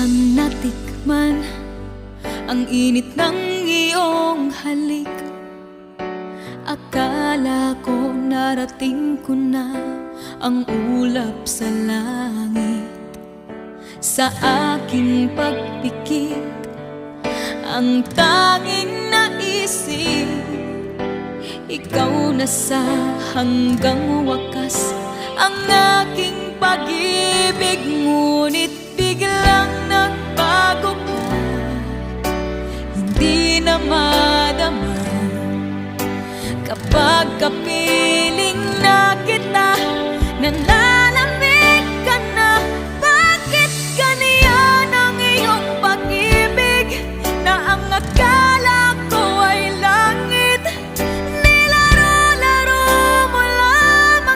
nang natikman ang init ng iyong halik. Akala ko narating ko na ang ulap sa langit. Sa aking pagpikit, ang tanging naisip, ikaw na sa hanggang wakas ang aking pag-ibig. Ngunit biglang nagbago ka, hindi na madama kapag kapiling